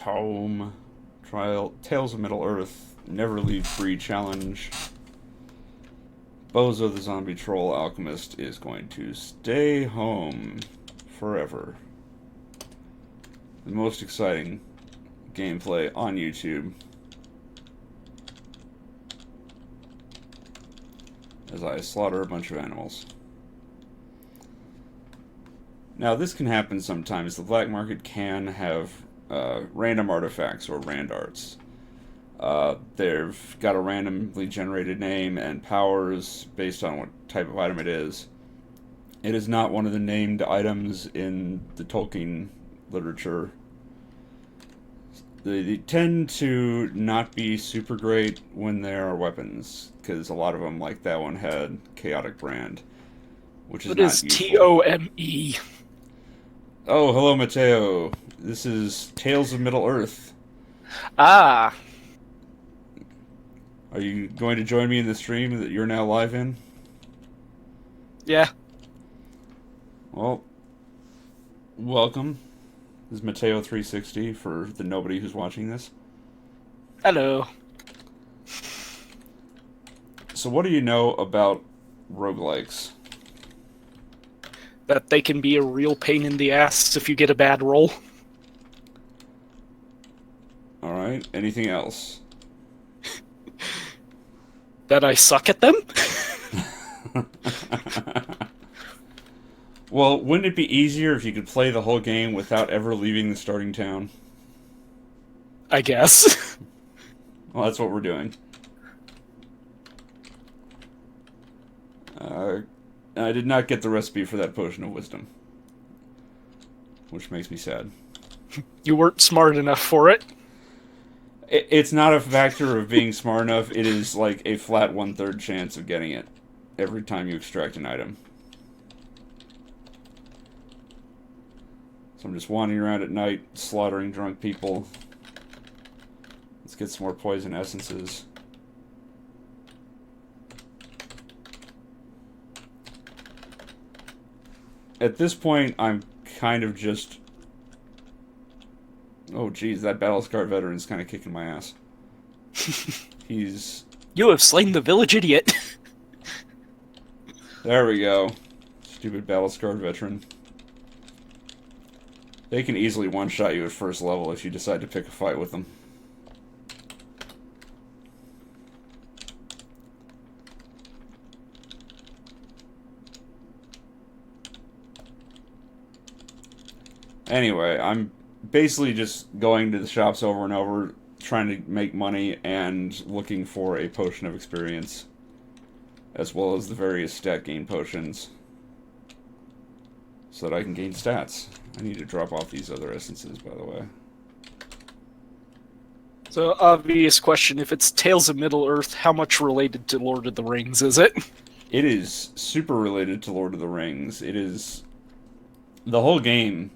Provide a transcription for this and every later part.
ToME, Tales of Middle Earth, Never Leave Bree challenge. Bozo the zombie troll alchemist is going to stay home forever. The most exciting gameplay on YouTube. As I slaughter a bunch of animals. Now, this can happen sometimes. The black market can have random artifacts or randarts. They've got a randomly generated name and powers based on what type of item it is. It is not one of the named items in the Tolkien literature. They tend to not be super great when they are weapons, because a lot of them, like that one, had Chaotic Brand, which is What not is useful. ToME? Oh, hello, Mateo. This is Tales of Middle Earth. Ah, Are you going to join me in the stream that you're now live in? yeah. Well, welcome. This is Mateo360 for the nobody who's watching this. Hello. So, what do you know about roguelikes? That they can be a real pain in the ass if you get a bad roll. Alright, anything else? That I suck at them? Well, wouldn't it be easier if you could play the whole game without ever leaving the starting town? I guess. Well, that's what we're doing. I did not get the recipe for that potion of wisdom, which makes me sad. You weren't smart enough for it. It's not a factor of being smart enough, it is like a flat one-third chance of getting it every time you extract an item. So I'm just wandering around at night, slaughtering drunk people. Let's get some more poison essences. At this point, I'm kind of just... Oh, geez, that Battlescar veteran's kind of kicking my ass. He's... You have slain the village idiot. There we go. Stupid Battlescar veteran. They can easily one-shot you at first level if you decide to pick a fight with them. Anyway, I'm basically just going to the shops over and over, trying to make money and looking for a potion of experience, as well as the various stat gain potions, so that I can gain stats. I need to drop off these other essences, by the way. So, obvious question, if it's Tales of Middle-earth, how much related to Lord of the Rings is it? It is super related to Lord of the Rings. It is... The whole game,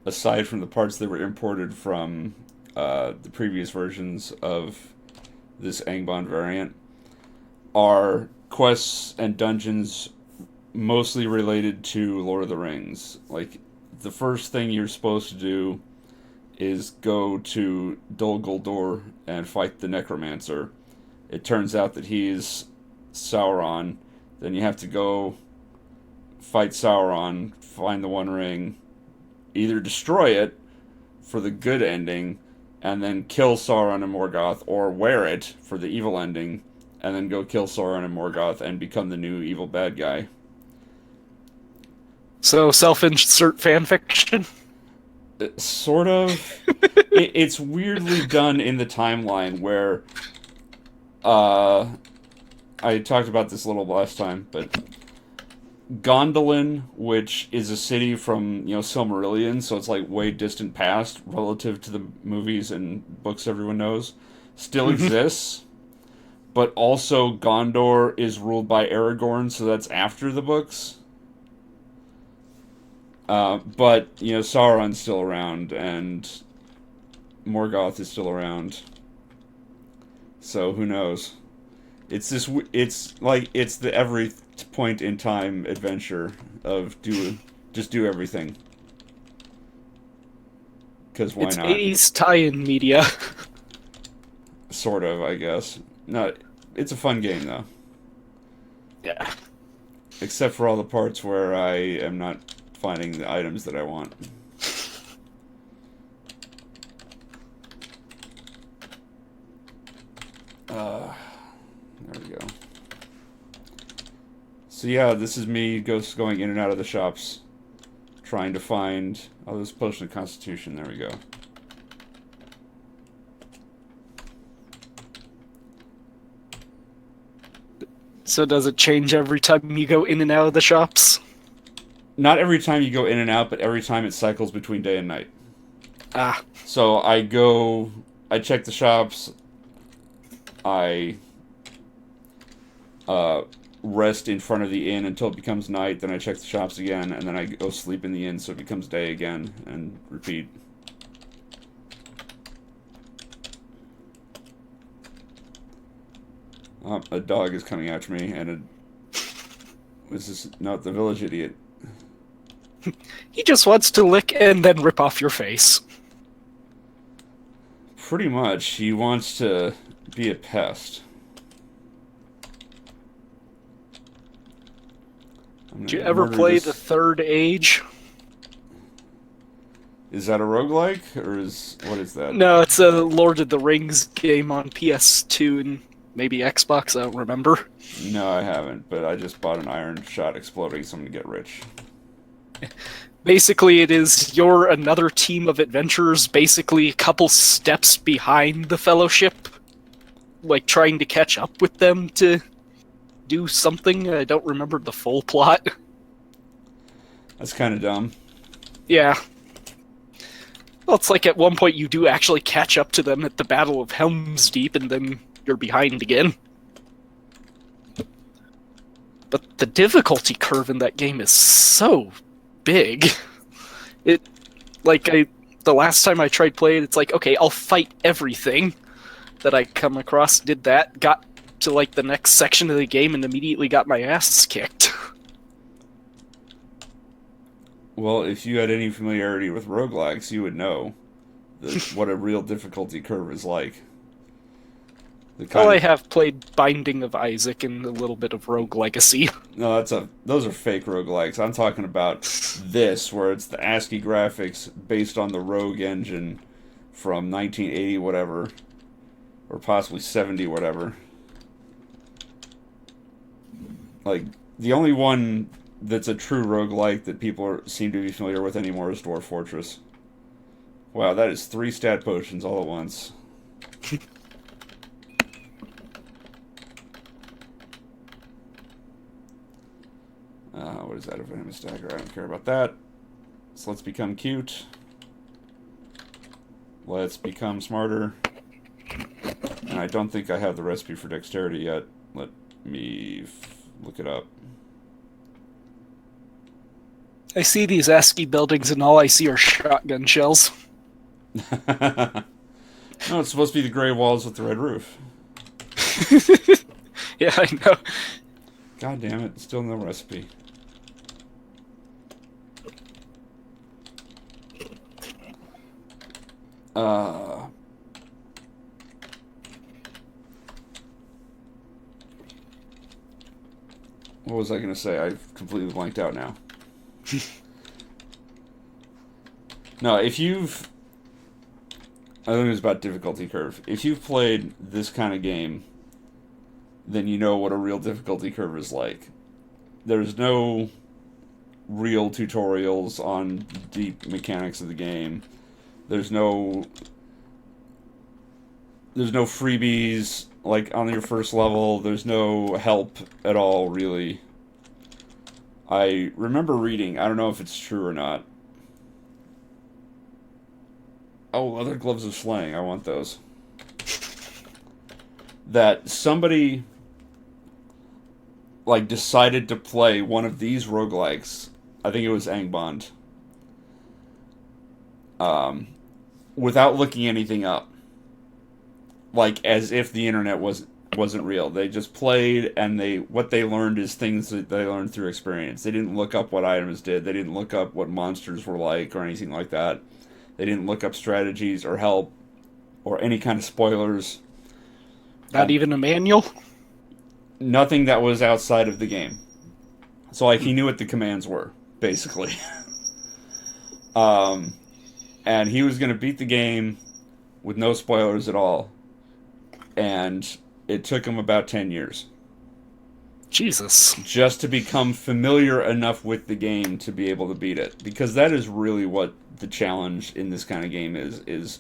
aside from the parts that were imported from the previous versions of this Angband variant, are quests and dungeons mostly related to Lord of the Rings. Like, the first thing you're supposed to do is go to Dol Guldur and fight the Necromancer. It turns out that he's Sauron. Then you have to go fight Sauron, find the One Ring, either destroy it for the good ending, and then kill Sauron and Morgoth, or wear it for the evil ending, and then go kill Sauron and Morgoth and become the new evil bad guy. So, self-insert fanfiction? Sort of. It's weirdly done in the timeline where I talked about this a little last time, but Gondolin, which is a city from, Silmarillion, so it's like way distant past relative to the movies and books everyone knows, still exists. But also Gondor is ruled by Aragorn, so that's after the books. But, Sauron's still around, and Morgoth is still around. So, who knows? It's the every point in time adventure of just do everything. because why It's not? 80s tie-in media. Sort of, I guess. No, it's a fun game though. Yeah. Except for all the parts where I am not finding the items that I want. There we go. So yeah, this is me going in and out of the shops, trying to find... Oh, this potion of constitution. There we go. So does it change every time you go in and out of the shops? Not every time you go in and out, but every time it cycles between day and night. Ah. So I check the shops, I rest in front of the inn until it becomes night, then I check the shops again, and then I go sleep in the inn so it becomes day again, and repeat. Oh, a dog is coming after me, and this is not the village idiot. He just wants to lick and then rip off your face. Pretty much, he wants to be a pest. Did you ever play The Third Age? Is that a roguelike, or what is that? No, it's a Lord of the Rings game on PS2 and maybe Xbox, I don't remember. No, I haven't, but I just bought an iron shot exploding something to get rich. Basically, it is you're another team of adventurers, basically a couple steps behind the Fellowship, like trying to catch up with them to do something. I don't remember the full plot. That's kind of dumb. Yeah. Well, it's like at one point you do actually catch up to them at the Battle of Helm's Deep, and then you're behind again. But the difficulty curve in that game is so big. The last time I tried playing, it's like, okay, I'll fight everything that I come across. Did that, got to like the next section of the game, and immediately got my ass kicked. Well, if you had any familiarity with roguelikes, you would know what a real difficulty curve is like. Well, I have played Binding of Isaac and a little bit of Rogue Legacy. No, those are fake roguelikes. I'm talking about this, where it's the ASCII graphics based on the Rogue engine from 1980 whatever, or possibly 70 whatever. Like, the only one that's a true roguelike that people seem to be familiar with anymore is Dwarf Fortress. Wow, that is 3 stat potions all at once. What is that? A venomous dagger? I don't care about that. So let's become cute. Let's become smarter. And I don't think I have the recipe for dexterity yet. Let me look it up. I see these ASCII buildings and all I see are shotgun shells. No, it's supposed to be the gray walls with the red roof. Yeah, I know. God damn it, still no recipe. What was I going to say? I've completely blanked out now. No, if you've... I think it was about difficulty curve. If you've played this kind of game, then you know what a real difficulty curve is like. There's no real tutorials on deep mechanics of the game. There's no freebies like on your first level. There's no help at all, really. I remember reading, I don't know if it's true or not. Oh, leather gloves of slaying, I want those. That somebody like decided to play one of these roguelikes. I think it was Angband. Without looking anything up. Like as if the internet wasn't real. They just played, and what they learned is things that they learned through experience. They didn't look up what items did. They didn't look up what monsters were like or anything like that. They didn't look up strategies or help or any kind of spoilers. Not even a manual? Nothing that was outside of the game. So like he knew what the commands were, basically. And he was going to beat the game with no spoilers at all. And it took him about 10 years. Jesus. Just to become familiar enough with the game to be able to beat it. Because that is really what the challenge in this kind of game is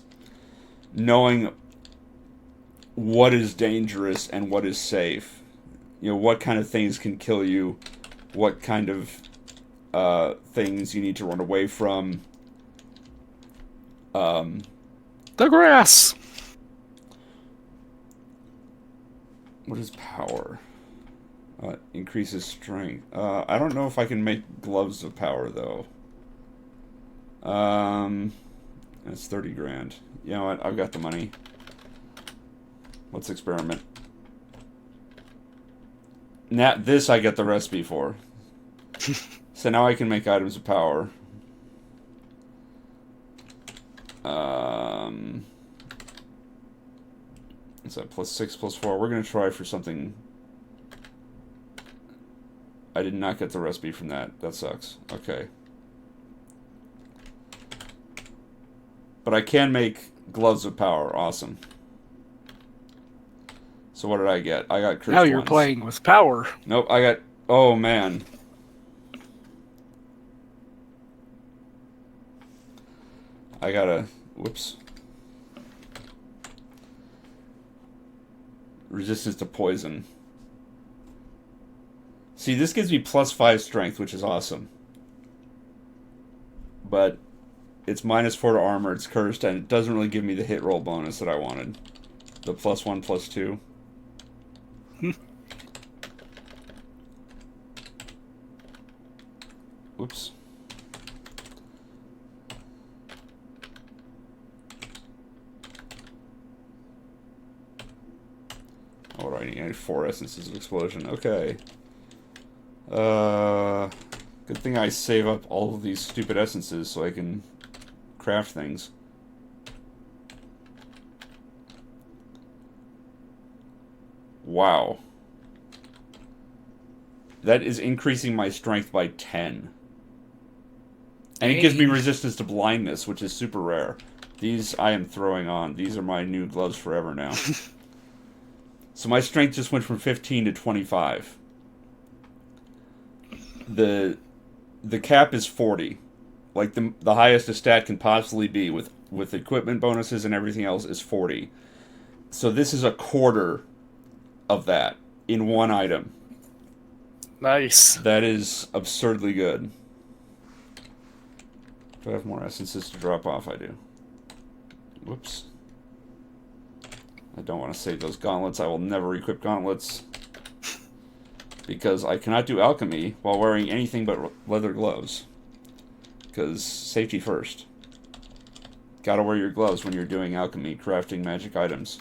knowing what is dangerous and what is safe. You know, what kind of things can kill you, what kind of things you need to run away from. The grass. What is power? Increases strength. I don't know if I can make gloves of power though. That's 30 grand. You know what? I've got the money. Let's experiment. Now this I get the recipe for. So now I can make items of power. Is that +6 +4? We're gonna try for something. I did not get the recipe from that. That sucks. Okay. But I can make gloves of power. Awesome. So what did I get? I got cursed Now you're ones. playing with power. Nope, I got... Oh, man. I got a... Whoops. Resistance to poison. See, this gives me +5 strength, which is awesome. But it's -4 to armor, it's cursed, and it doesn't really give me the hit roll bonus that I wanted. The +1, +2. Whoops. Oh, what do I need? I need 4 essences of explosion. Okay. Good thing I save up all of these stupid essences so I can craft things. Wow. That is increasing my strength by 10. And it gives me resistance to blindness, which is super rare. These I am throwing on. These are my new gloves forever now. So my strength just went from 15 to 25. The cap is 40. Like the highest a stat can possibly be with equipment bonuses and everything else is 40. So this is a quarter of that in one item. Nice. That is absurdly good. Do I have more essences to drop off? I do. Whoops. I don't want to save those gauntlets. I will never equip gauntlets. Because I cannot do alchemy while wearing anything but leather gloves. Because safety first. Gotta wear your gloves when you're doing alchemy, crafting magic items.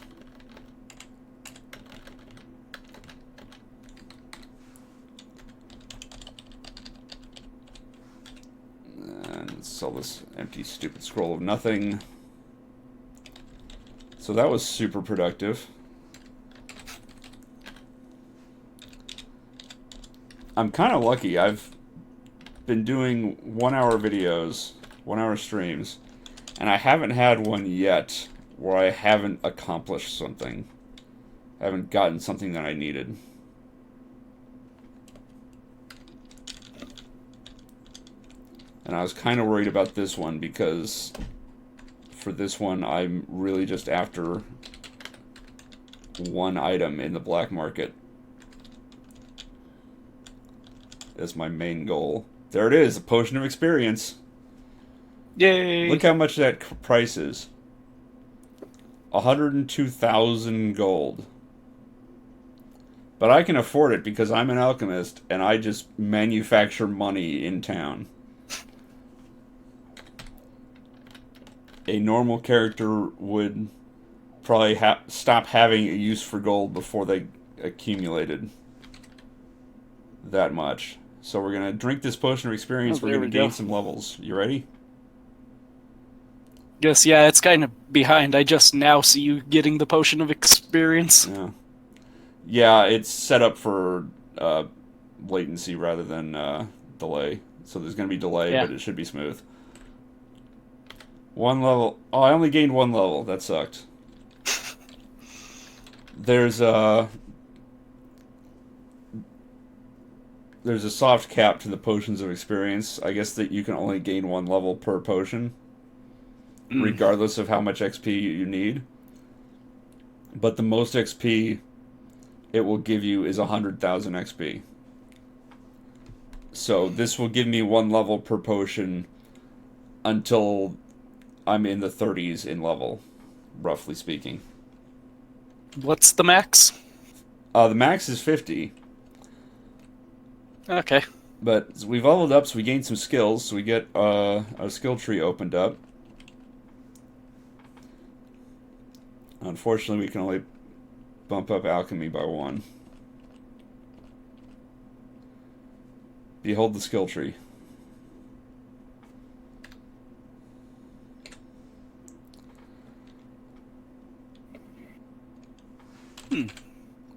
And let's sell this empty, stupid scroll of nothing. So that was super productive. I'm kind of lucky. I've been doing 1 hour videos, 1 hour streams, and I haven't had one yet where I haven't accomplished something. I haven't gotten something that I needed. And I was kind of worried about this one because for this one I'm really just after one item in the black market. That's my main goal. There it is, a potion of experience. Yay! Look how much that price is. 102,000 gold. But I can afford it because I'm an alchemist and I just manufacture money in town. A normal character would probably stop having a use for gold before they accumulated that much. So we're going to drink this potion of experience. We're going to gain some levels. You ready? Guess, yeah, it's kind of behind. I just now see you getting the potion of experience. Yeah. Yeah, it's set up for uh, latency rather than delay. So there's going to be delay, Yeah. but it should be smooth. One level. Oh, I only gained one level. That sucked. There's a there's a soft cap to the potions of experience. I guess that you can only gain one level per potion, Mm. regardless of how much XP you need. But the most XP it will give you is 100,000 XP. So this will give me one level per potion until I'm in the 30s in level, roughly speaking. What's the max? The max is 50, Okay. but we've leveled up, so we gained some skills. So we get a skill tree opened up. Unfortunately, we can only bump up alchemy by one. Behold the skill tree. Hmm.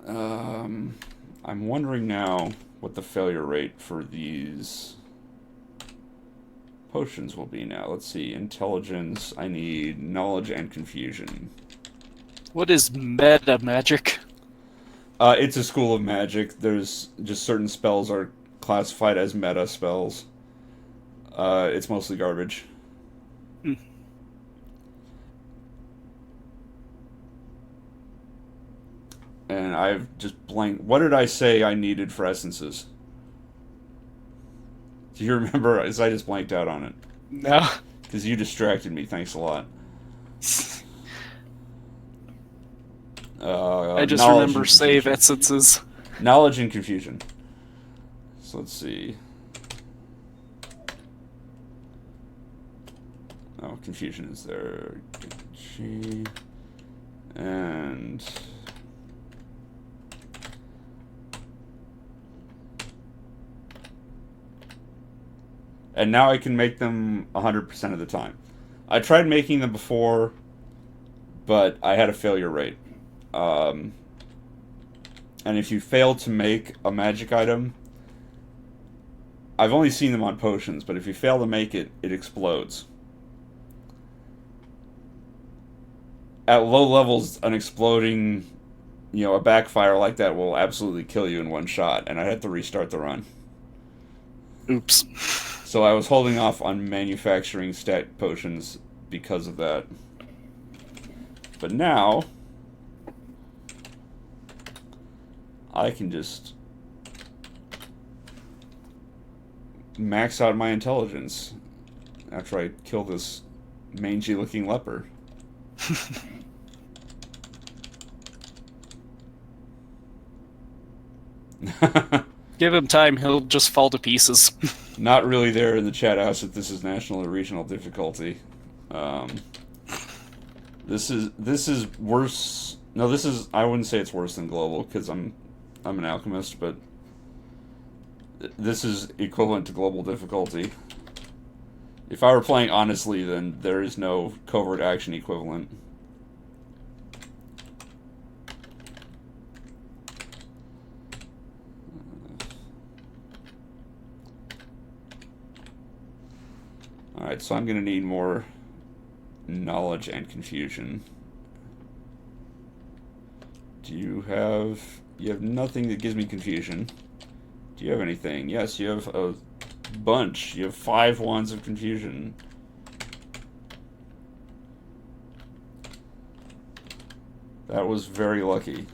I'm wondering now what the failure rate for these potions will be now. Let's see. Intelligence. I need knowledge and confusion. What is meta magic? It's a school of magic. There's just certain spells are classified as meta spells. It's mostly garbage. Hmm. And I've just blanked. What did I say I needed for essences? Do you remember? As I just blanked out on it. No. Because you distracted me. Thanks a lot. I just Knowledge remember and save confusion. essences. Knowledge and confusion. So let's see. Oh, confusion is there. G. And. And now I can make them 100% of the time. I tried making them before, but I had a failure rate. Um, and if you fail to make a magic item, I've only seen them on potions, but if you fail to make it, it explodes. At low levels, an exploding, a backfire like that will absolutely kill you in one shot, and I had to restart the run. Oops. So I was holding off on manufacturing stat potions because of that. But now, I can just max out my intelligence after I kill this mangy looking leper. Give him time, he'll just fall to pieces. Not really there in the chat house that this is national or regional difficulty. Um, this is worse. No, this is. I wouldn't say it's worse than global because I'm an alchemist, but this is equivalent to global difficulty. If I were playing honestly, then there is no covert action equivalent. Alright, so I'm going to need more knowledge and confusion. You have nothing that gives me confusion. Do you have anything? Yes, you have a bunch. You have 5 wands of confusion. That was very lucky.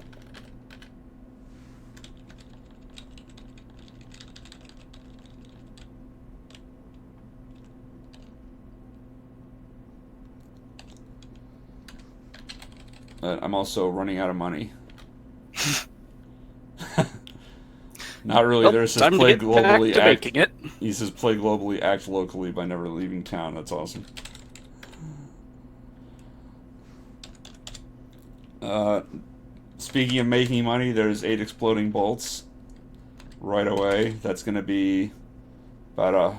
But I'm also running out of money. Not really. Well, There's this time to play get back globally, to act. making it. He says play globally, act locally by never leaving town. That's awesome. Speaking of making money, there's 8 exploding bolts right away. That's going to be about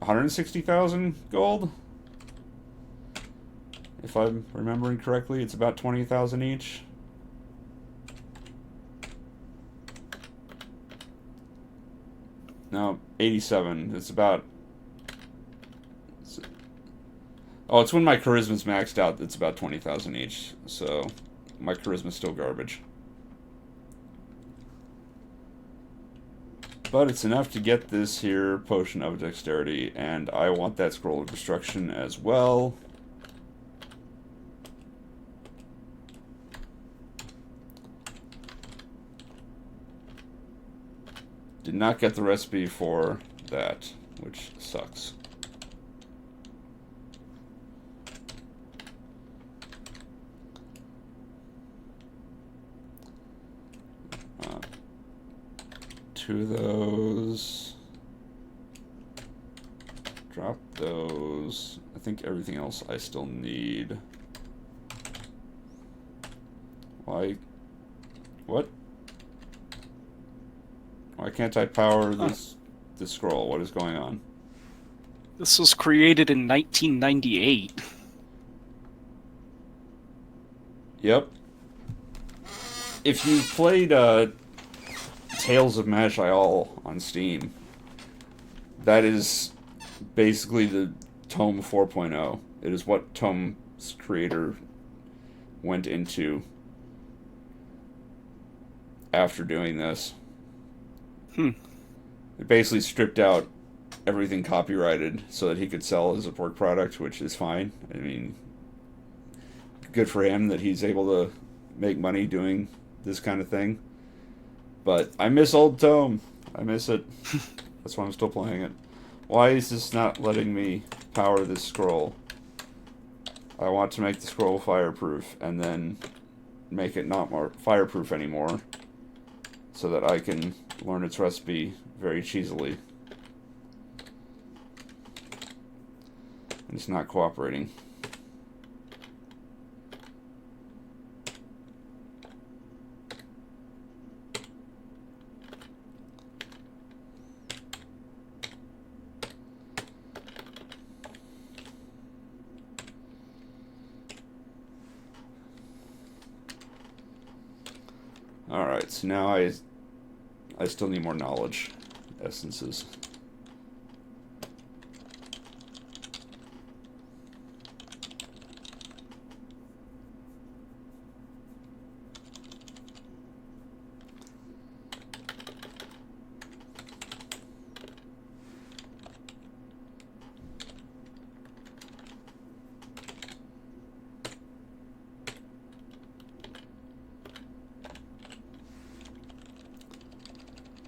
160,000 gold. If I'm remembering correctly, it's about 20,000 each. No, 87. It's about... Oh, it's when my charisma's maxed out. It's about 20,000 each. So my charisma's still garbage. But it's enough to get this here potion of dexterity, and I want that scroll of destruction as well. Did not get the recipe for that, which sucks. Two of those. Drop those. I think everything else I still need. Why? What? Why can't I power this scroll? What is going on? This was created in 1998. Yep. If you played Tales of Magi-All on Steam, that is basically the ToME 4.0. It is what ToME's creator went into after doing this. It basically stripped out everything copyrighted so that he could sell as a work product, which is fine. I mean, good for him that he's able to make money doing this kind of thing. But I miss old ToME. I miss it. That's why I'm still playing it. Why is this not letting me power this scroll? I want to make the scroll fireproof and then make it not more fireproof anymore so that I can learn its recipe very cheesily. And it's not cooperating. Alright, so now I still need more knowledge essences.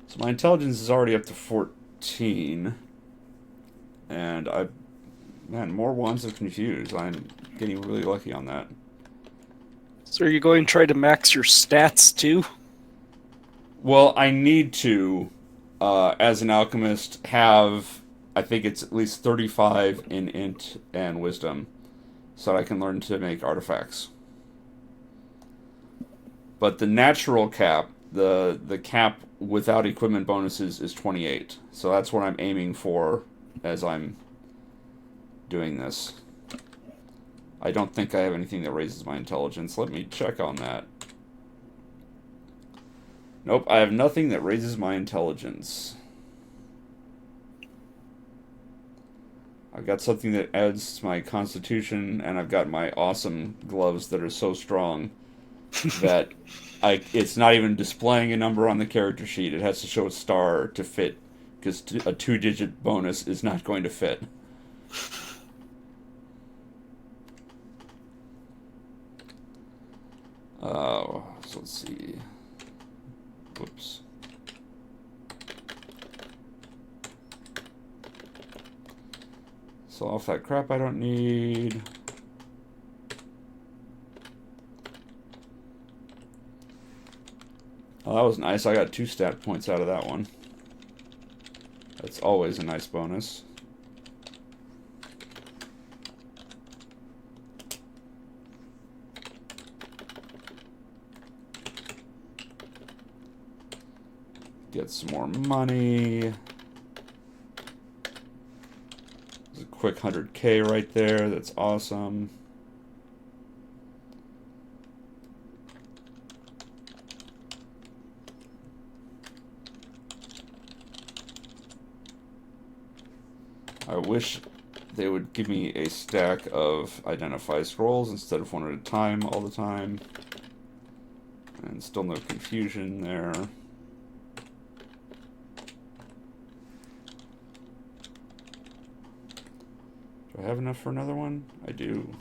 So my intelligence is already up to 14. And man, more wands of confuse. I'm getting really lucky on that. So are you going to try to max your stats too? Well, I need to, as an alchemist, have, I think it's at least 35 in int and wisdom, so that I can learn to make artifacts. But the natural cap, the cap without equipment bonuses, is 28. So that's what I'm aiming for as I'm doing this. I don't think I have anything that raises my intelligence. Let me check on that. Nope, I have nothing that raises my intelligence. I've got something that adds to my constitution, and I've got my awesome gloves that are so strong that it's not even displaying a number on the character sheet. It has to show a star to fit, because a 2-digit bonus is not going to fit. So let's see. Whoops. So off that crap I don't need. Oh, that was nice. I got 2 stat points out of that one. That's always a nice bonus. Get some more money. quick 100K right there. That's awesome. I wish they would give me a stack of identify scrolls instead of one at a time all the time. And still no confusion there. Do I have enough for another one? I do.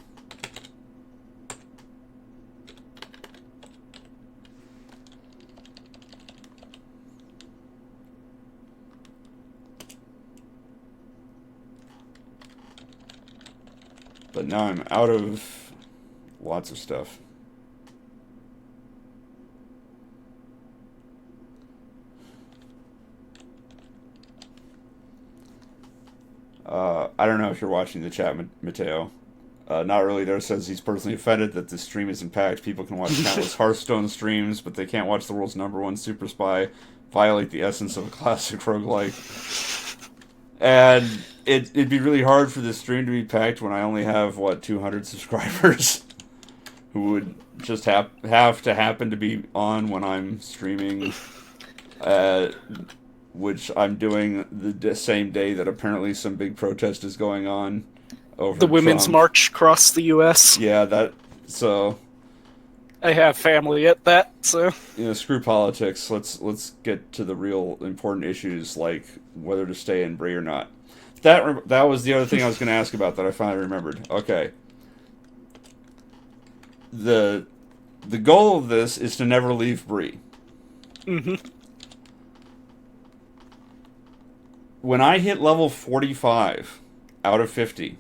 But now I'm out of lots of stuff. I don't know if you're watching the chat, Mateo. Not really there says he's personally offended that this stream isn't packed. People can watch countless Hearthstone streams, but they can't watch the world's #1 super spy violate the essence of a classic roguelike. And it'd be really hard for this stream to be packed when I only have, 200 subscribers who would just have to happen to be on when I'm streaming, which I'm doing the same day that apparently some big protest is going on over The Women's Trump. March across the U.S. Yeah, so... I have family at that, so... Screw politics. Let's get to the real important issues, like whether to stay in Bree or not. That was the other thing I was going to ask about that I finally remembered. Okay. The goal of this is to never leave Bree. Mm-hmm. When I hit level 45 out of 50,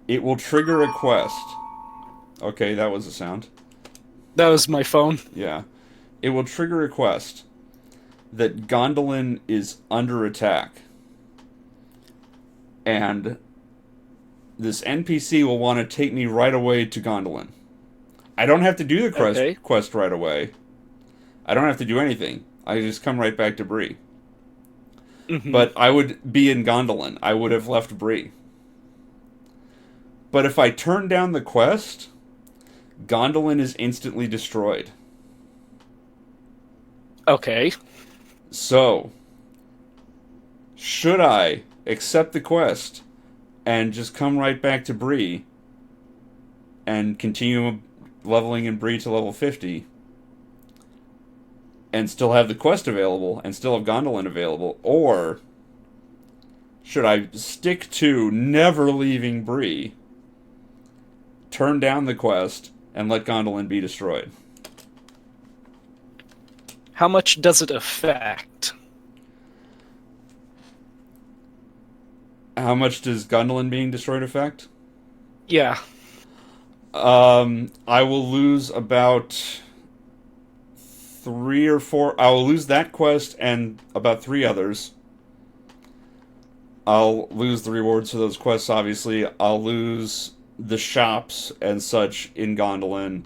it will trigger a quest. Okay, that was a sound. That was my phone. Yeah. It will trigger a quest that Gondolin is under attack. And this NPC will want to take me right away to Gondolin. I don't have to do the quest right away. I don't have to do anything. I just come right back to Bree. Mm-hmm. But I would be in Gondolin. I would have left Bree. But if I turn down the quest, Gondolin is instantly destroyed. Okay. So, should I accept the quest and just come right back to Bree and continue leveling in Bree to level 50 and still have the quest available and still have Gondolin available, or should I stick to never leaving Bree, turn down the quest, and let Gondolin be destroyed? How much does it affect? How much does Gondolin being destroyed affect? Yeah. I will lose about 3 or 4. I will lose that quest and about 3 others. I'll lose the rewards for those quests, obviously. I'll lose the shops and such in Gondolin.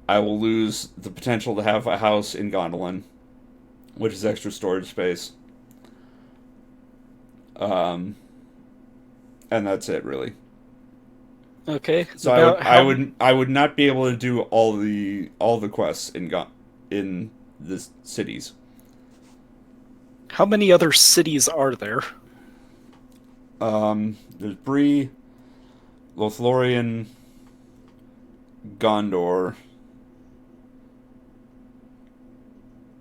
I will lose the potential to have a house in Gondolin, which is extra storage space. And that's it, really. Okay. So I would not be able to do all the quests in the cities. How many other cities are there? There's Bree, Lothlorien, Gondor,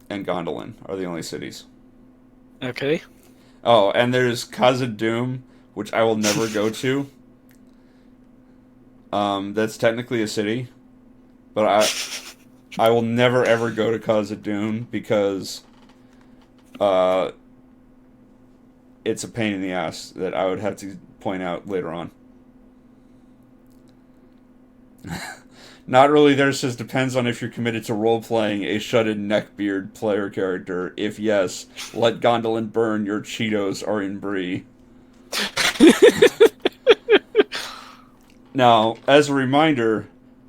and Gondolin are the only cities. Okay. Oh, and there's Khazad-dûm, which I will never go to. That's technically a city, but I will never ever go to Khazad-dûm because it's a pain in the ass that I would have to point out later on. Not really, there says depends on if you're committed to role-playing a shut-in neckbeard player character. If yes, let Gondolin burn, your Cheetos are in Bree. Now, as a reminder,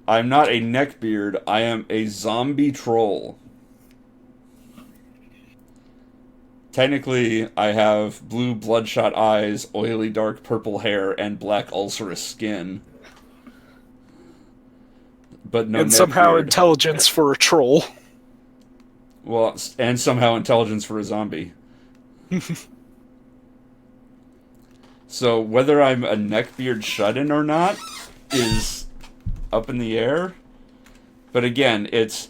I'm not a neckbeard, I am a zombie troll. Technically, I have blue bloodshot eyes, oily dark purple hair, and black ulcerous skin. But no And neck somehow beard. intelligence for a troll. Well, and somehow intelligence for a zombie. So whether I'm a neckbeard shut-in or not is up in the air. But again, it's,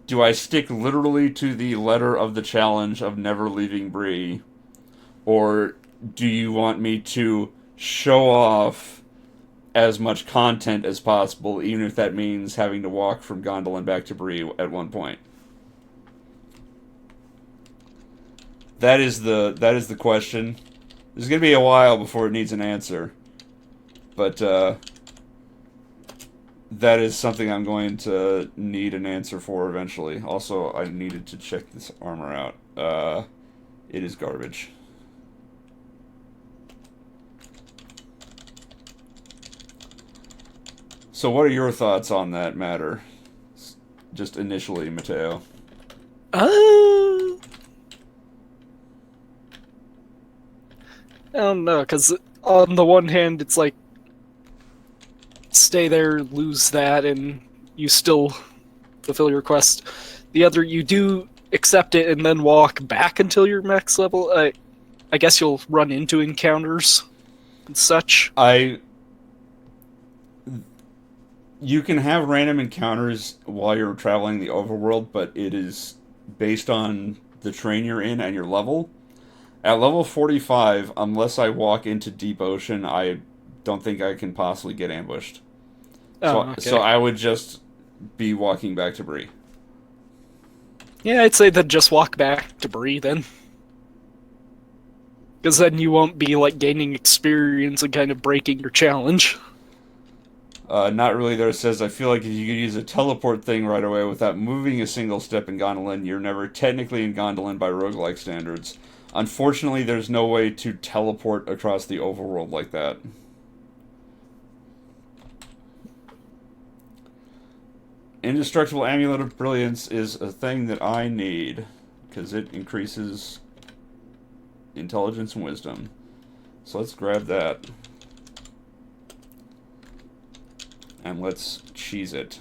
do I stick literally to the letter of the challenge of never leaving Bree? Or do you want me to show off as much content as possible, even if that means having to walk from Gondolin back to Bree at one point? That is the question. There's gonna be a while before it needs an answer, but that is something I'm going to need an answer for eventually. Also, I needed to check this armor out. It is garbage. So, what are your thoughts on that matter? Just initially, Mateo. I don't know, because on the one hand, it's like, stay there, lose that, and you still fulfill your quest. The other, you do accept it and then walk back until you're max level. I guess you'll run into encounters and such. You can have random encounters while you're traveling the overworld, but it is based on the train you're in and your level. At level 45, unless I walk into deep ocean, I don't think I can possibly get ambushed. So I would just be walking back to Bree. Yeah, I'd say then just walk back to Bree then. Because then you won't be like gaining experience and kind of breaking your challenge. Not really there. It says, I feel like if you could use a teleport thing right away without moving a single step in Gondolin, you're never technically in Gondolin by roguelike standards. Unfortunately, there's no way to teleport across the overworld like that. Indestructible Amulet of Brilliance is a thing that I need, because it increases intelligence and wisdom. So let's grab that. And let's cheese it.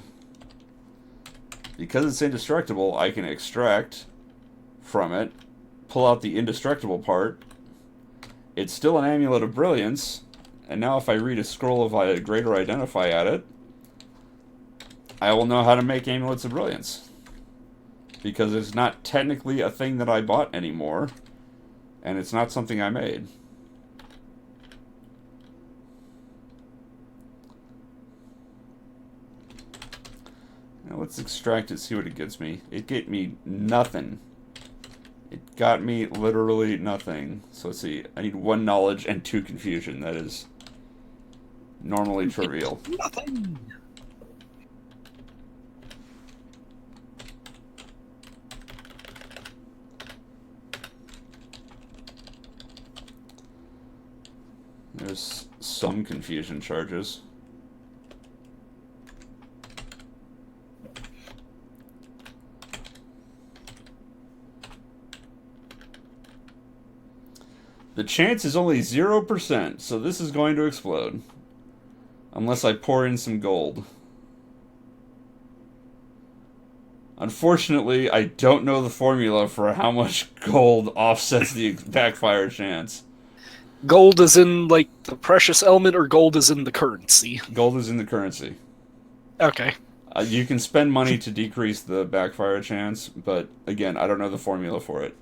Because it's indestructible, I can extract from it, pull out the indestructible part. It's still an Amulet of Brilliance, and now if I read a scroll of Greater Identify at it, I will know how to make Amulets of Brilliance. Because it's not technically a thing that I bought anymore, and it's not something I made. Now let's extract it, see what it gets me. It get me nothing. It got me literally nothing. So let's see. I need 1 knowledge and 2 confusion. That is normally trivial. Nothing. There's some confusion charges. The chance is only 0%, so this is going to explode. Unless I pour in some gold. Unfortunately, I don't know the formula for how much gold offsets the backfire chance. Gold is in, like, the precious element, or gold is in the currency? Gold is in the currency. Okay. You can spend money to decrease the backfire chance, but again, I don't know the formula for it.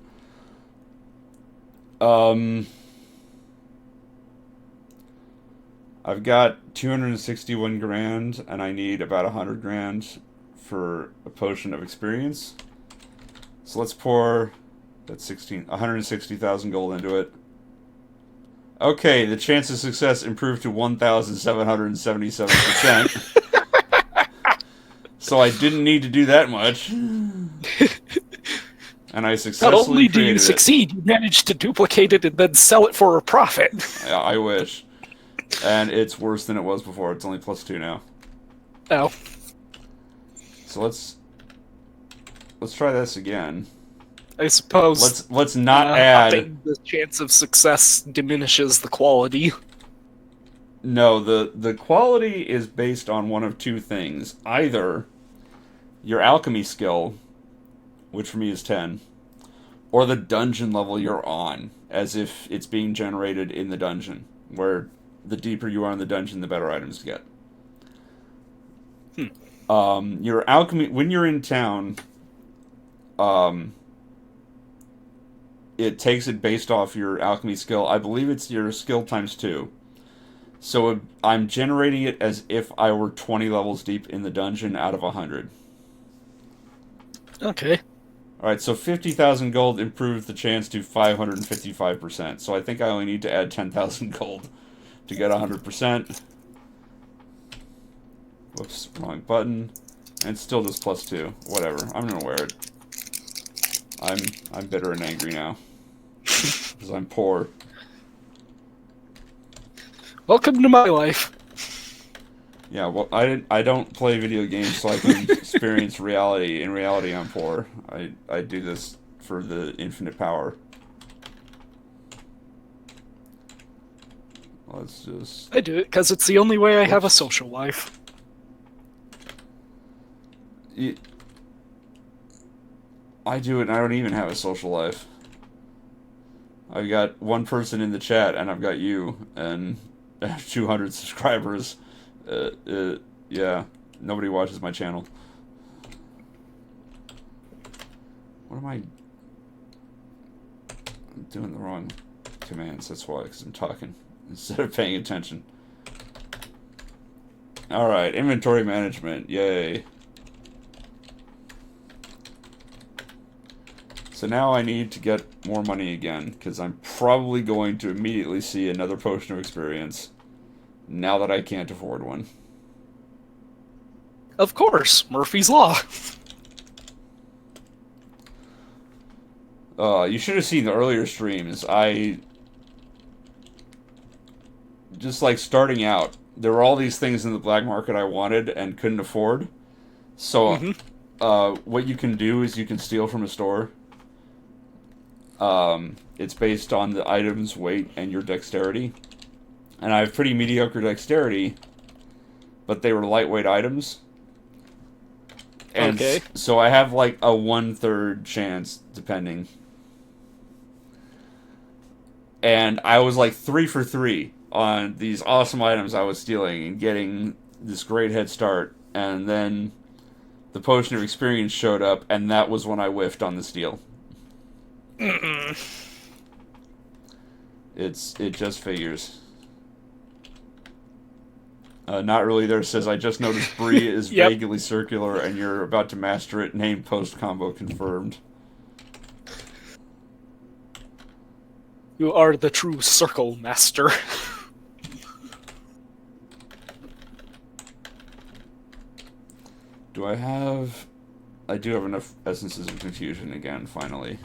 I've got 261 grand, and I need about 100 grand for a potion of experience. So let's pour that 160,000 gold into it. Okay, the chance of success improved to 1,777%. So I didn't need to do that much. And I successfully Not only do you created it. succeed, you manage to duplicate it and then sell it for a profit. Yeah, I wish. And it's worse than it was before. It's only +2 now. Oh. So let's try this again. I suppose Let's not add. upping the chance of success diminishes the quality. No, the quality is based on one of two things. Either your alchemy skill, which for me is 10, or the dungeon level you're on, as if it's being generated in the dungeon, where the deeper you are in the dungeon, the better items you get. Hmm. Your alchemy, when you're in town, um, it takes it based off your alchemy skill. I believe it's your skill times 2. So I'm generating it as if I were 20 levels deep in the dungeon out of 100. Okay. Alright, so 50,000 gold improves the chance to 555%. So I think I only need to add 10,000 gold to get 100%. Whoops, wrong button. And it's still just +2. Whatever, I'm gonna wear it. I'm bitter and angry now. Because I'm poor. Welcome to my life. Yeah, well, I don't play video games so I can experience reality. In reality, I'm poor. I do this for the infinite power. Let's just... I do it because it's the only way I have a social life. I do it and I don't even have a social life. I've got one person in the chat and I've got you and I have 200 subscribers. Yeah, nobody watches my channel. What am I... I'm doing the wrong commands, that's why, because I'm talking instead of paying attention. Alright, inventory management, yay. So now I need to get more money again, because I'm probably going to immediately see another potion of experience, now that I can't afford one. Of course, Murphy's Law. You should have seen the earlier streams. Just like starting out, there were all these things in the black market I wanted and couldn't afford. So, what you can do is you can steal from a store. It's based on the item's weight and your dexterity. And I have pretty mediocre dexterity, but they were lightweight items. And Okay. so I have like a 1/3 chance, depending. And I was like 3 for 3 on these awesome items I was stealing and getting this great head start. And then the potion of experience showed up, and that was when I whiffed on the steal. It just figures. Not really there says, I just noticed Bree is vaguely circular and you're about to master it. Name post combo confirmed. You are the true circle master. Do I have... I do have enough Essences of Confusion again, finally.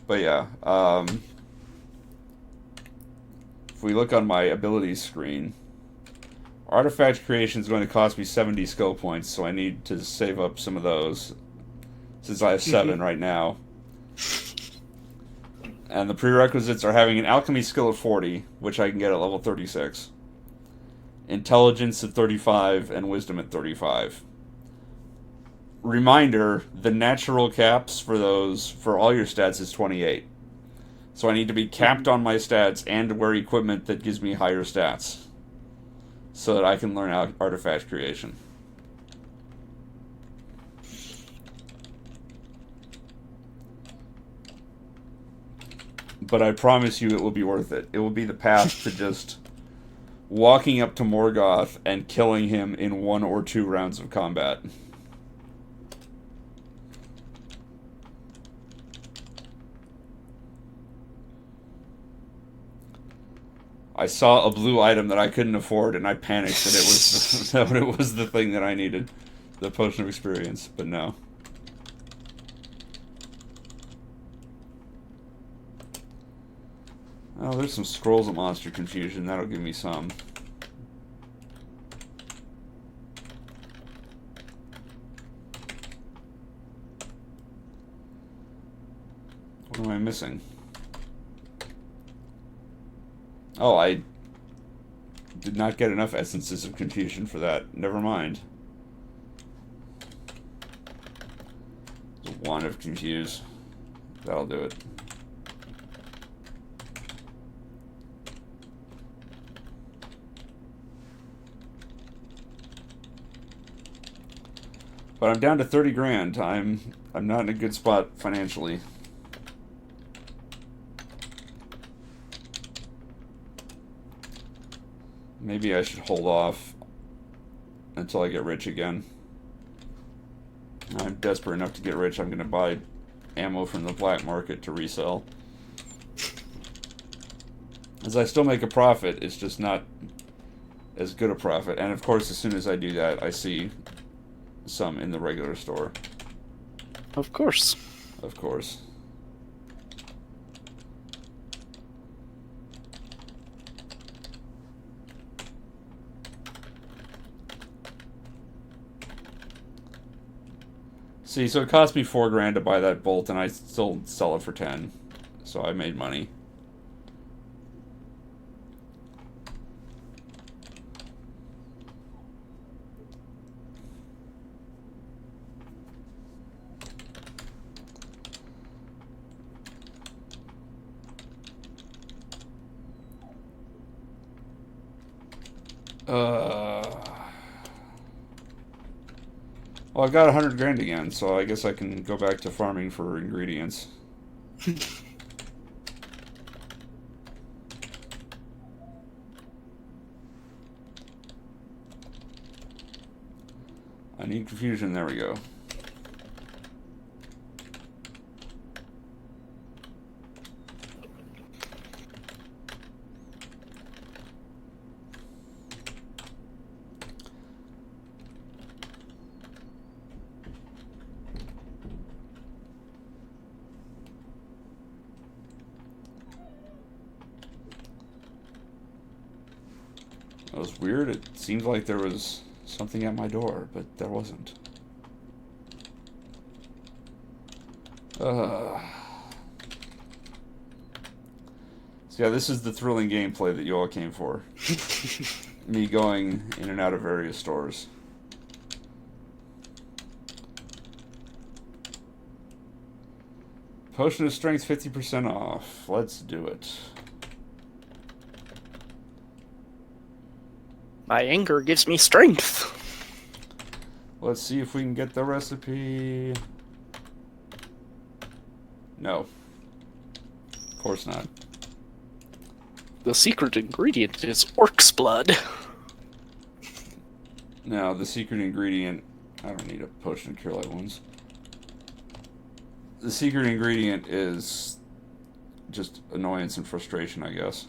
But yeah, if we look on my abilities screen, artifact creation is going to cost me 70 skill points, so I need to save up some of those, since I have 7 right now. And the prerequisites are having an alchemy skill of 40, which I can get at level 36, intelligence at 35, and wisdom at 35. Reminder, the natural caps for those, for all your stats, is 28. So I need to be capped on my stats and to wear equipment that gives me higher stats, so that I can learn artifact creation. But I promise you it will be worth it. It will be the path to just walking up to Morgoth and killing him in 1 or 2 rounds of combat. I saw a blue item that I couldn't afford, and I panicked that it was that it was the thing that I needed, the potion of experience. But no. Oh, there's some scrolls of monster confusion. That'll give me some. I missing? Oh, I did not get enough essences of confusion for that. Never mind. One of confuse. That'll do it. But I'm down to 30 grand. I'm not in a good spot financially. Maybe I should hold off until I get rich again. I'm desperate enough to get rich. I'm going to buy ammo from the black market to resell. As I still make a profit, it's just not as good a profit. And of course, as soon as I do that, I see some in the regular store. Of course. Of course. See, so it cost me 4 grand to buy that bolt, and I still sell it for 10. So I made money. Well, I've got 100 grand again, so I guess I can go back to farming for ingredients. I need confusion, there we go. That was weird. It seemed like there was something at my door, but there wasn't. So yeah, this is the thrilling gameplay that you all came for. Me going in and out of various stores. Potion of Strength 50% off. Let's do it. My anger gives me strength. Let's see if we can get the recipe. No. Of course not. The secret ingredient is orc's blood. No, the secret ingredient... I don't need a potion to cure light wounds. The secret ingredient is just annoyance and frustration, I guess.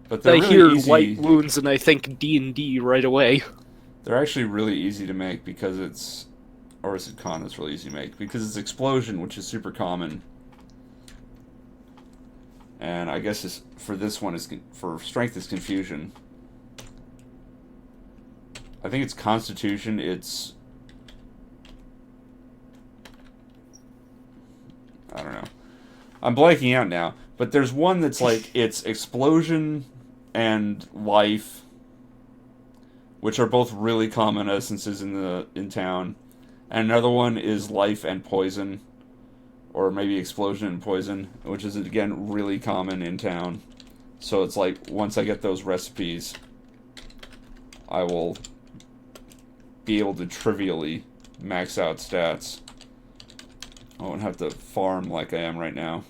But they're I really hear easy. light wounds and I think D&D right away. They're actually really easy to make because it's... Or is it con? It's really easy to make. Because it's explosion, which is super common. And I guess it's, for this one, is for strength is confusion. I think it's constitution. It's... I don't know. I'm blanking out now. But there's one that's like, it's explosion and life, which are both really common essences in town. And another one is life and poison, or maybe explosion and poison, which is again really common in town. So it's like, once I get those recipes, I will be able to trivially max out stats. I won't have to farm like I am right now.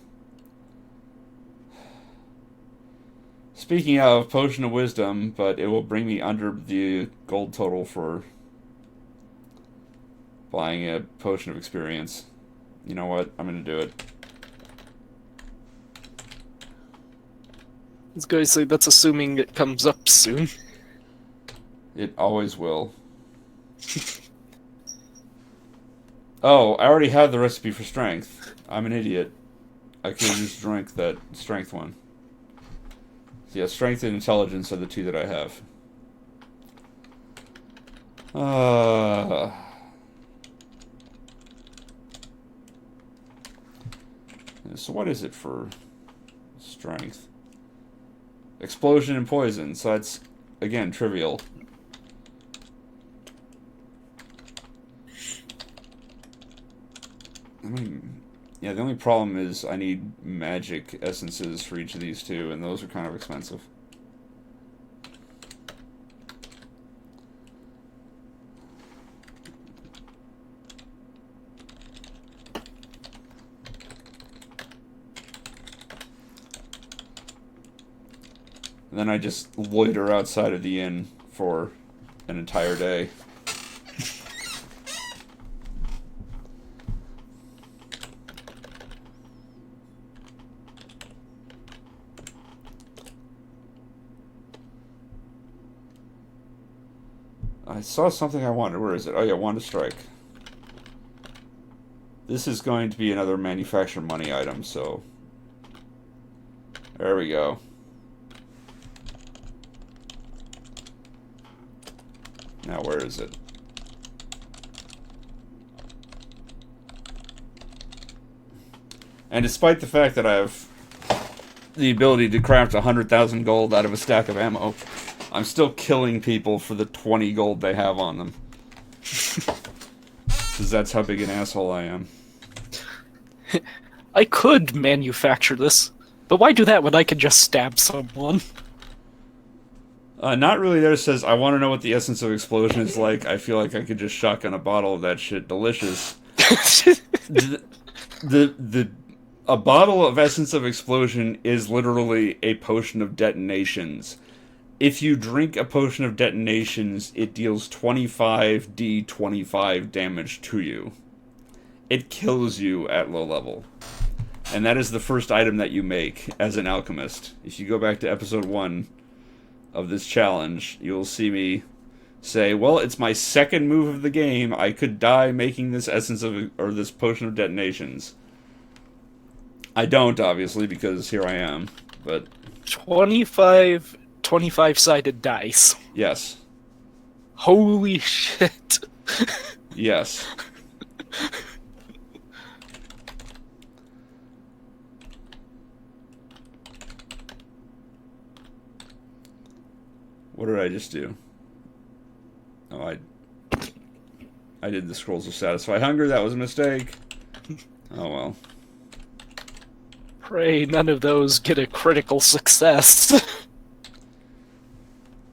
Speaking of Potion of Wisdom, but it will bring me under the gold total for buying a Potion of Experience. You know what? I'm going to do it. I was going to say, that's assuming it comes up soon. It always will. Oh, I already have the recipe for strength. I'm an idiot. I could have just drank that strength one. So yeah, strength and intelligence are the two that I have. So what is it for strength? Explosion and poison. So that's, again, trivial. I mean, yeah, the only problem is I need magic essences for each of these two, and those are kind of expensive. And then I just loiter outside of the inn for an entire day. I saw something I wanted. Where is it? Oh yeah, Wand of Strike. This is going to be another manufacturer money item, so... There we go. Now where is it? And despite the fact that I have the ability to craft 100,000 gold out of a stack of ammo, I'm still killing people for the 20 gold they have on them. Because that's how big an asshole I am. I could manufacture this, but why do that when I could just stab someone? Not really there. It says, I want to know what the essence of explosion is like. I feel like I could just shotgun a bottle of that shit. Delicious. A bottle of essence of explosion is literally a potion of detonations. If you drink a potion of detonations, it deals 25d25 damage to you. It kills you at low level. And that is the first item that you make as an alchemist. If you go back to episode 1 of this challenge, you'll see me say, well, it's my second move of the game. I could die making this essence of, or this potion of detonations. I don't, obviously, because here I am, but... 25-sided dice. Yes. Holy shit. Yes. What did I just do? Oh, I did the scrolls of satisfy hunger. That was a mistake. Oh well. Pray none of those get a critical success.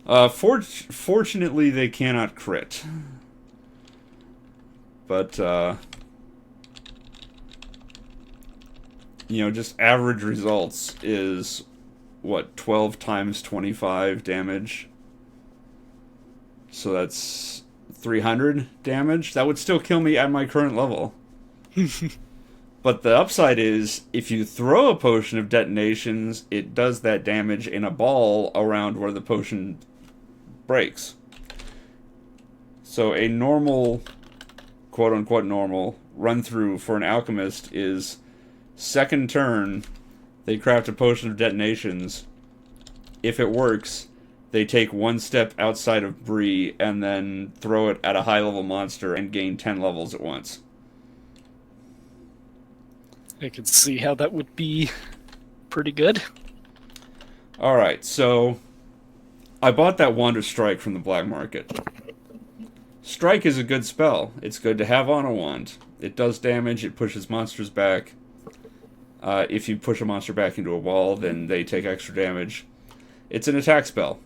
Fortunately, they cannot crit. But, you know, just average results is, what, 12 times 25 damage? So that's 300 damage? That would still kill me at my current level. But the upside is, if you throw a potion of detonations, it does that damage in a ball around where the potion breaks. So a normal, quote-unquote normal, run-through for an alchemist is second turn, they craft a potion of detonations. If it works, they take one step outside of Bree and then throw it at a high-level monster and gain 10 levels at once. I can see how that would be pretty good. Alright, so I bought that Wand of Strike from the black market. Strike is a good spell. It's good to have on a wand. It does damage, it pushes monsters back. If you push a monster back into a wall, then they take extra damage. It's an attack spell.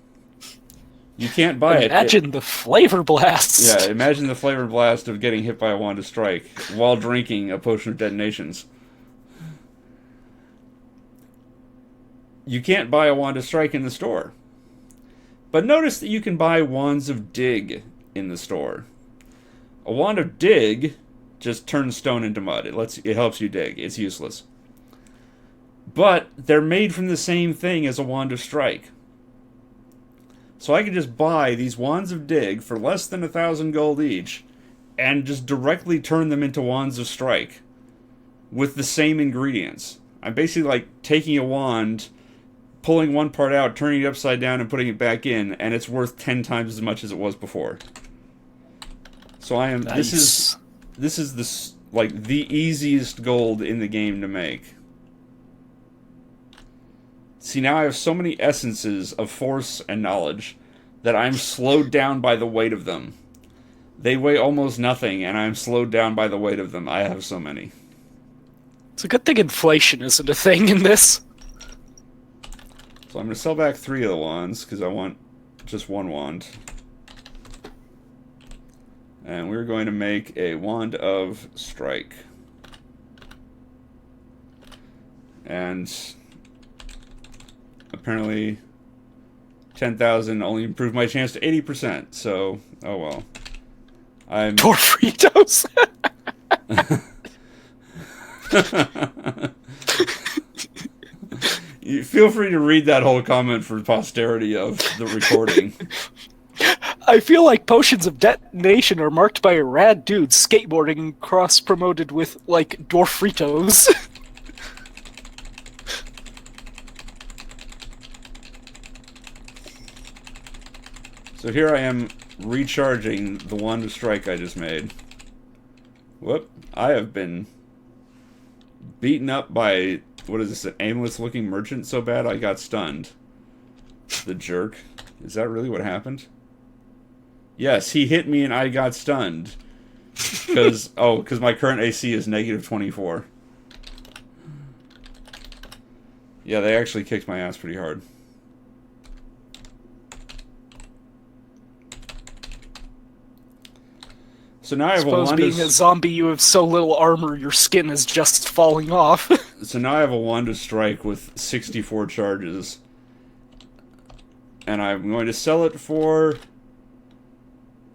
You can't buy it. Imagine the flavor blast. Yeah, imagine the flavor blast of getting hit by a Wand of Strike while drinking a potion of detonations. You can't buy a Wand of Strike in the store. But notice that you can buy Wands of Dig in the store. A Wand of Dig just turns stone into mud. It helps you dig. It's useless. But they're made from the same thing as a Wand of Strike. So I could just buy these Wands of Dig for less than 1,000 gold each and just directly turn them into Wands of Strike with the same ingredients. I'm basically like taking a wand, pulling one part out, turning it upside down, and putting it back in, and it's worth 10 times as much as it was before. So I am. Nice. This is the easiest gold in the game to make. See, now I have so many essences of force and knowledge that I'm slowed down by the weight of them. They weigh almost nothing, and I'm slowed down by the weight of them. I have so many. It's a good thing inflation isn't a thing in this. So I'm going to sell back 3 of the wands, because I want just 1 wand. And we're going to make a wand of strike. And apparently 10,000 only improved my chance to 80%, so oh well. I'm Torfritos. You feel free to read that whole comment for posterity of the recording. I feel like potions of detonation are marked by a rad dude skateboarding cross-promoted with, like, Dwarfritos. So here I am recharging the wand of strike I just made. Whoop. I have been beaten up by, what is this, an aimless looking merchant so bad I got stunned. The jerk. Is that really what happened? Yes, he hit me and I got stunned. Because my current AC is negative 24. Yeah, they actually kicked my ass pretty hard. So now I have Suppose a wand being a zombie, you have so little armor, your skin is just falling off. So now I have a wand of strike with 64 charges. And I'm going to sell it for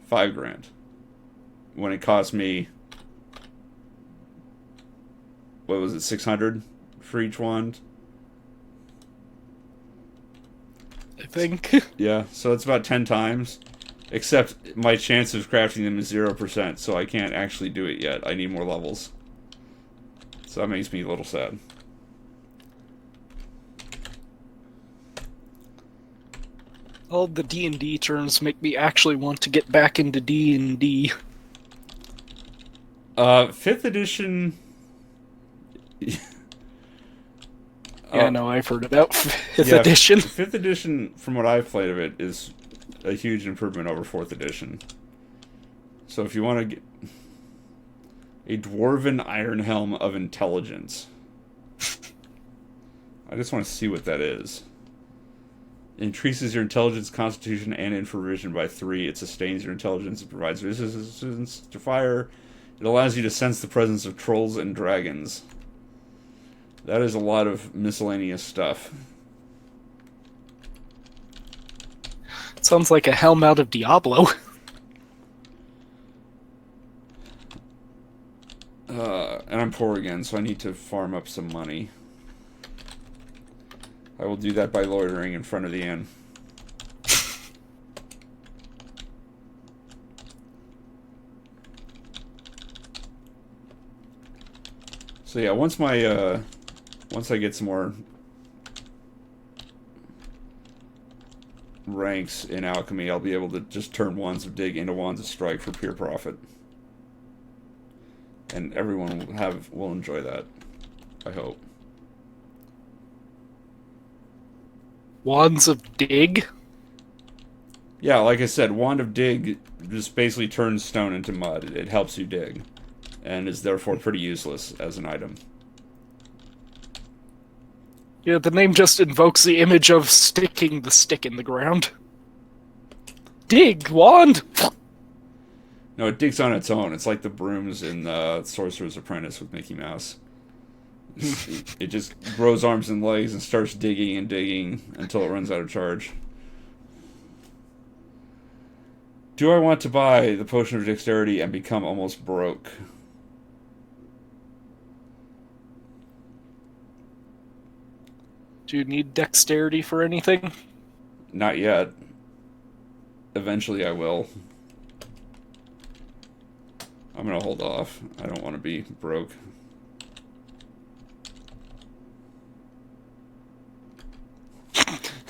5 grand. When it cost me, what was it, 600 for each wand? I think. Yeah, so it's about 10 times. Except my chance of crafting them is 0%, so I can't actually do it yet. I need more levels. So that makes me a little sad. All the D&D terms make me actually want to get back into D&D. 5th edition... Yeah, no, I've heard about 5th edition. 5th edition, from what I've played of it, is a huge improvement over 4th edition. So if you want to get a Dwarven Iron Helm of Intelligence, I just want to see what that is. It increases your intelligence, constitution, and infravision by 3. It sustains your intelligence. It provides resistance to fire. It allows you to sense the presence of trolls and dragons. That is a lot of miscellaneous stuff. Sounds like a helm out of Diablo. And I'm poor again, so I need to farm up some money. I will do that by loitering in front of the inn. So yeah, once I get some more ranks in alchemy, I'll be able to just turn wands of dig into wands of strike for pure profit. And everyone will enjoy that, I hope. Wands of dig? Yeah, like I said, wand of dig just basically turns stone into mud. It helps you dig, and is therefore pretty useless as an item. Yeah, the name just invokes the image of sticking the stick in the ground. Dig, wand! No, it digs on its own. It's like the brooms in Sorcerer's Apprentice with Mickey Mouse. It just grows arms and legs and starts digging and digging until it runs out of charge. Do I want to buy the Potion of Dexterity and become almost broke? Do you need dexterity for anything? Not yet. Eventually I will. I'm gonna hold off. I don't want to be broke.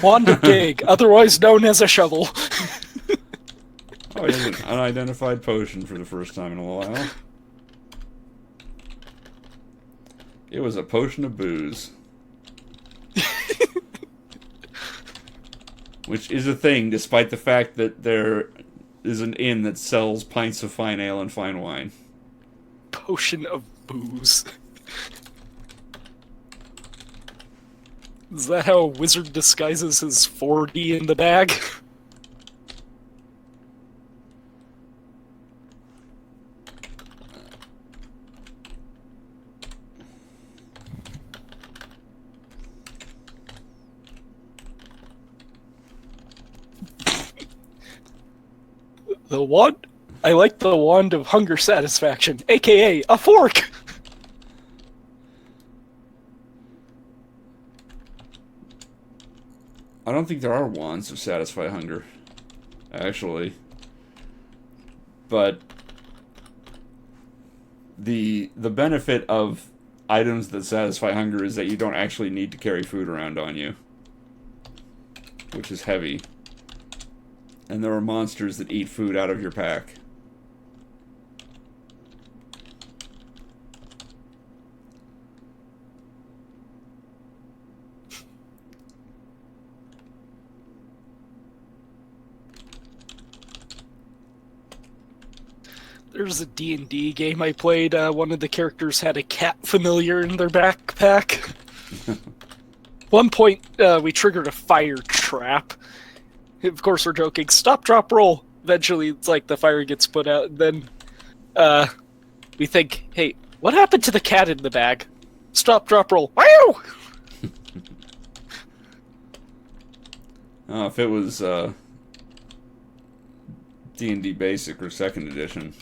Wand of dig, otherwise known as a shovel. Oh, it is an unidentified potion for the first time in a while. It was a potion of booze. which is a thing, despite the fact that there is an inn that sells pints of fine ale and fine wine. Potion of booze. Is that how a wizard disguises his 40 in the bag? The wand? I like the wand of hunger satisfaction, aka a fork! I don't think there are wands to satisfy hunger, actually. But the benefit of items that satisfy hunger is that you don't actually need to carry food around on you, which is heavy. And there are monsters that eat food out of your pack. There's a D&D game I played. One of the characters had a cat familiar in their backpack. One point, we triggered a fire trap. Of course, we're joking. Stop, drop, roll. Eventually, it's like the fire gets put out, and then we think, hey, what happened to the cat in the bag? Stop, drop, roll. Wow! If it was D&D Basic or 2nd edition,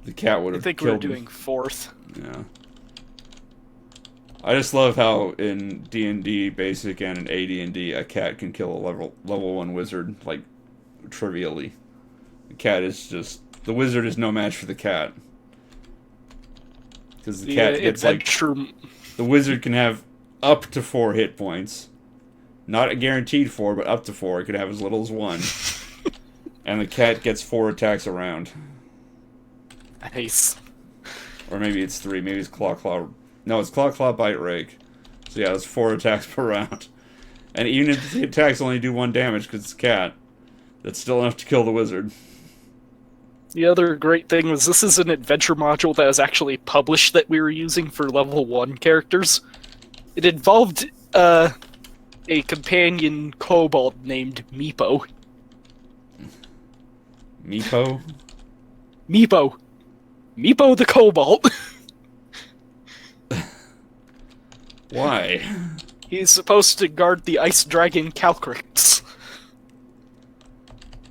the cat would have I think killed we're doing 4th. Yeah. I just love how in D&D Basic and in AD&D, a cat can kill a level 1 wizard, like, trivially. The cat is just... The wizard is no match for the cat. Because the cat gets, like... The wizard can have up to 4 hit points. Not a guaranteed 4, but up to 4. It can have as little as 1. And the cat gets 4 attacks a round. Nice. Or maybe it's 3. Maybe it's claw, claw... No, it's claw, claw, bite, rake. So yeah, it's 4 attacks per round. And even if the attacks only do 1 damage because it's a cat, that's still enough to kill the wizard. The other great thing was this is an adventure module that was actually published that we were using for level 1 characters. It involved a companion kobold named Meepo. Meepo? Meepo. Meepo the kobold. Why? He's supposed to guard the ice dragon Calcrix.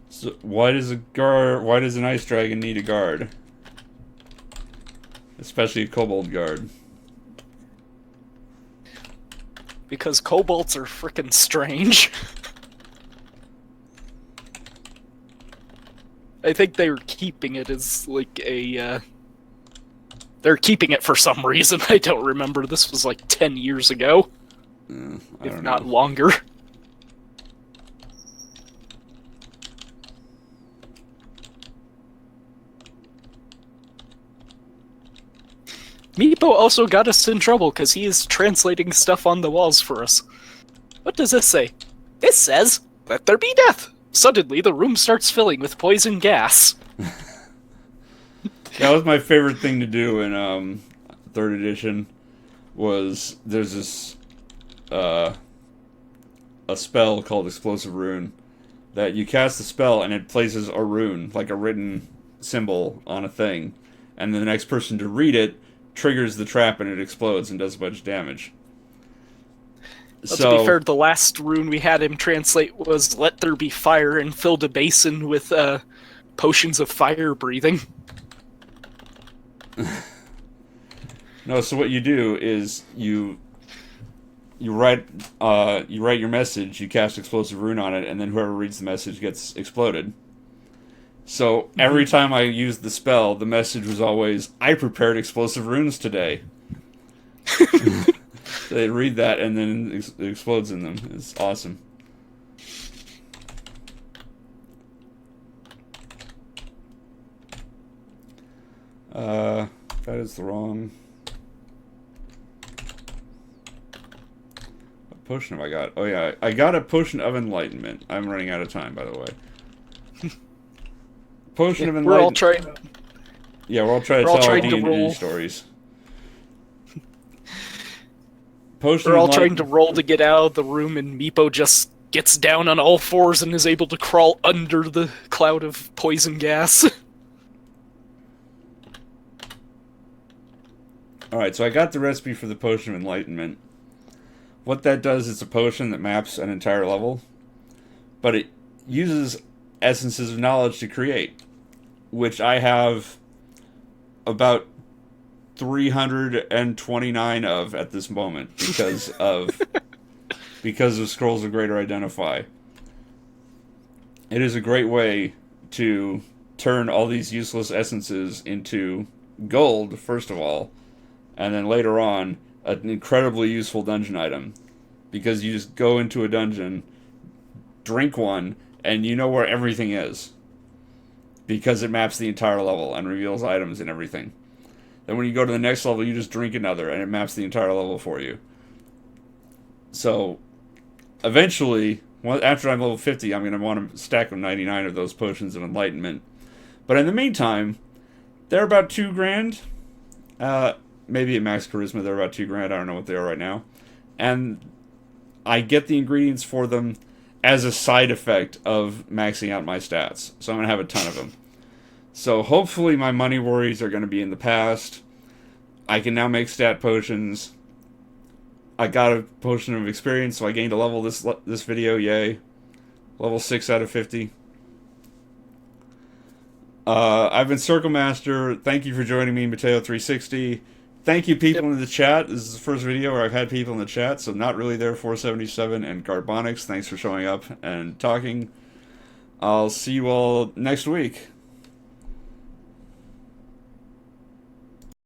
So why does an ice dragon need a guard? Especially a kobold guard. Because kobolds are frickin' strange. I think they were keeping it as, like, a, They're keeping it for some reason. I don't remember. This was, like, 10 years ago. If not longer. Meepo also got us in trouble because he is translating stuff on the walls for us. What does this say? This says, "Let there be death." Suddenly, the room starts filling with poison gas. That was my favorite thing to do in 3rd edition. Was there's this a spell called Explosive Rune that you cast the spell and it places a rune, like a written symbol, on a thing, and then the next person to read it triggers the trap and it explodes and does a bunch of damage. To be fair, the last rune we had him translate was "Let there be fire" and filled a basin with potions of fire breathing. No, so what you do is you write your message, you cast Explosive Rune on it, and then whoever reads the message gets exploded. So every time I used the spell, the message was always, "I prepared explosive runes today." They read that and then it explodes in them. It's awesome. That is the wrong potion have I got? Oh yeah, I got a potion of enlightenment. I'm running out of time, by the way. Potion of We're all enlightenment. trying. Yeah, we're all trying We're to all tell our trying to D&D roll. stories. Potion We're of all trying to enlightenment. roll to get out of the room, and Meepo just gets down on all fours and is able to crawl under the cloud of poison gas. Alright, so I got the recipe for the potion of enlightenment. What that does is a potion that maps an entire level, but it uses essences of knowledge to create, which I have about 329 of at this moment because of Scrolls of Greater Identify. It is a great way to turn all these useless essences into gold, first of all, and then later on, an incredibly useful dungeon item. Because you just go into a dungeon, drink one, and you know where everything is. Because it maps the entire level and reveals items and everything. Then when you go to the next level, you just drink another, and it maps the entire level for you. So, eventually, after I'm level 50, I'm going to want to stack 99 of those potions of enlightenment. But in the meantime, they're about 2 grand. Maybe at max charisma, they're about 2 grand. I don't know what they are right now. And I get the ingredients for them as a side effect of maxing out my stats. So I'm going to have a ton of them. So hopefully my money worries are going to be in the past. I can now make stat potions. I got a potion of experience, so I gained a level this video. Yay. Level 6 out of 50. I've been Circle Master. Thank you for joining me, Mateo360. Thank you, people in the chat. This is the first video where I've had people in the chat, so not really there. 477 and Garbonics. Thanks for showing up and talking. I'll see you all next week.